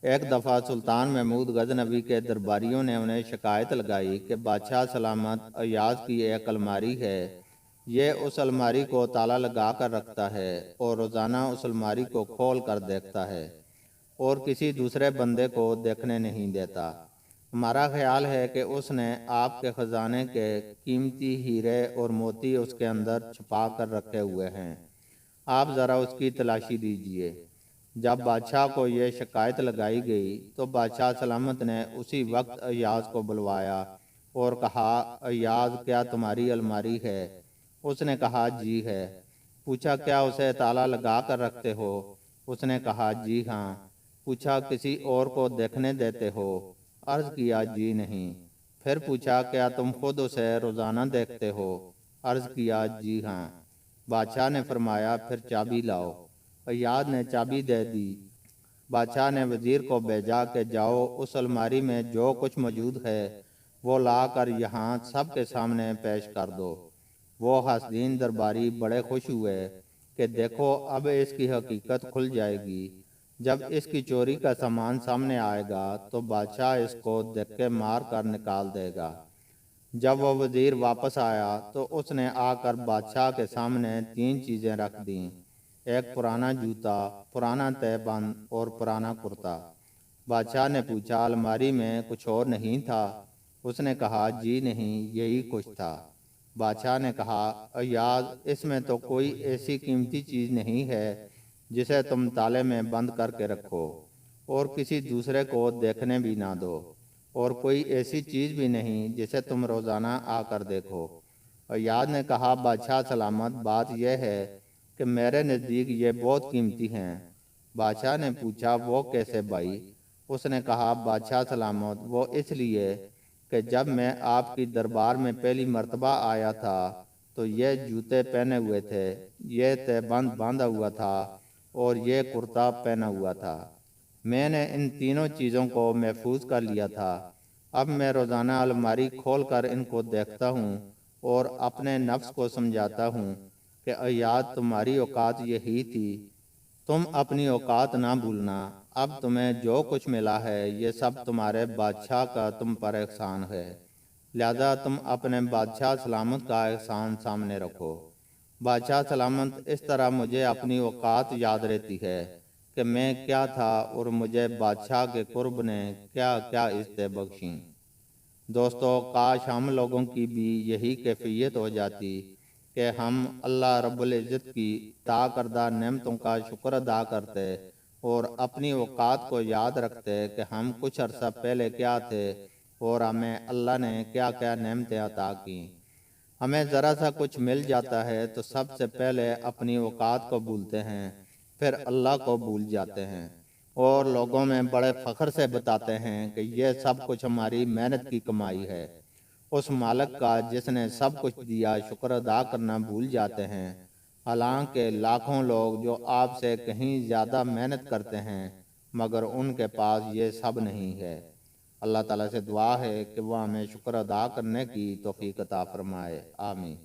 ایک دفعہ سلطان محمود غزنوی کے درباریوں نے انہیں شکایت لگائی کہ بادشاہ سلامت ایاز کی ایک الماری ہے، یہ اس الماری کو تالا لگا کر رکھتا ہے اور روزانہ اس الماری کو کھول کر دیکھتا ہے اور کسی دوسرے بندے کو دیکھنے نہیں دیتا۔ ہمارا خیال ہے کہ اس نے آپ کے خزانے کے قیمتی ہیرے اور موتی اس کے اندر چھپا کر رکھے ہوئے ہیں، آپ ذرا اس کی تلاشی دیجئے۔ جب بادشاہ کو یہ شکایت لگائی گئی تو بادشاہ سلامت نے اسی وقت ایاز کو بلوایا اور کہا، ایاز کیا تمہاری الماری ہے؟ اس نے کہا جی ہے۔ پوچھا کیا اسے تالا لگا کر رکھتے ہو؟ اس نے کہا جی ہاں۔ پوچھا کسی اور کو دیکھنے دیتے ہو؟ عرض کیا جی نہیں۔ پھر پوچھا کیا تم خود اسے روزانہ دیکھتے ہو؟ عرض کیا جی ہاں۔ بادشاہ نے فرمایا پھر چابی لاؤ۔ ایاز نے چابی دے دی۔ بادشاہ نے وزیر کو بھیجا کہ جاؤ اس الماری میں جو کچھ موجود ہے وہ لا کر یہاں سب کے سامنے پیش کر دو۔ وہ حاسدین درباری بڑے خوش ہوئے کہ دیکھو اب اس کی حقیقت کھل جائے گی۔ جب اس کی چوری کا سامان سامنے آئے گا تو بادشاہ اس کو دھکے مار کر نکال دے گا۔ جب وہ وزیر واپس آیا تو اس نے آ کر بادشاہ کے سامنے 3 چیزیں رکھ دیں، ایک پرانا جوتا، پرانا تہ بند اور پرانا کرتا۔ بادشاہ نے پوچھا الماری میں کچھ اور نہیں تھا؟ اس نے کہا جی نہیں، یہی کچھ تھا۔ بادشاہ نے کہا ایاز اس میں تو کوئی ایسی قیمتی چیز نہیں ہے جسے تم تالے میں بند کر کے رکھو اور کسی دوسرے کو دیکھنے بھی نہ دو، اور کوئی ایسی چیز بھی نہیں جسے تم روزانہ آ کر دیکھو۔ ایاز نے کہا بادشاہ سلامت بات یہ ہے کہ میرے نزدیک یہ بہت قیمتی ہیں۔ بادشاہ نے پوچھا وہ کیسے بھائی؟ اس نے کہا بادشاہ سلامت وہ اس لیے کہ جب میں آپ کی دربار میں پہلی مرتبہ آیا تھا تو یہ جوتے پہنے ہوئے تھے، یہ تہ بند باندھا ہوا تھا اور یہ کرتا پہنا ہوا تھا۔ میں نے ان تینوں چیزوں کو محفوظ کر لیا تھا۔ اب میں روزانہ الماری کھول کر ان کو دیکھتا ہوں اور اپنے نفس کو سمجھاتا ہوں کہ ایاز تمہاری اوقات یہی تھی، تم اپنی اوقات نہ بھولنا۔ اب تمہیں جو کچھ ملا ہے یہ سب تمہارے بادشاہ کا تم پر احسان ہے، لہذا تم اپنے بادشاہ سلامت کا احسان سامنے رکھو۔ بادشاہ سلامت اس طرح مجھے اپنی اوقات یاد رہتی ہے کہ میں کیا تھا اور مجھے بادشاہ کے قرب نے کیا کیا عزتیں بخشیں۔ دوستو کاش ہم لوگوں کی بھی یہی کیفیت ہو جاتی کہ ہم اللہ رب العزت کی عطا کردہ نعمتوں کا شکر ادا کرتے اور اپنی اوقات کو یاد رکھتے کہ ہم کچھ عرصہ پہلے کیا تھے اور ہمیں اللہ نے کیا کیا نعمتیں عطا کی۔ ہمیں ذرا سا کچھ مل جاتا ہے تو سب سے پہلے اپنی اوقات کو بھولتے ہیں، پھر اللہ کو بھول جاتے ہیں اور لوگوں میں بڑے فخر سے بتاتے ہیں کہ یہ سب کچھ ہماری محنت کی کمائی ہے۔ اس مالک کا جس نے سب کچھ دیا شکر ادا کرنا بھول جاتے ہیں، حالانکہ لاکھوں لوگ جو آپ سے کہیں زیادہ محنت کرتے ہیں مگر ان کے پاس یہ سب نہیں ہے۔ اللہ تعالیٰ سے دعا ہے کہ وہ ہمیں شکر ادا کرنے کی توفیق عطا فرمائے، آمین۔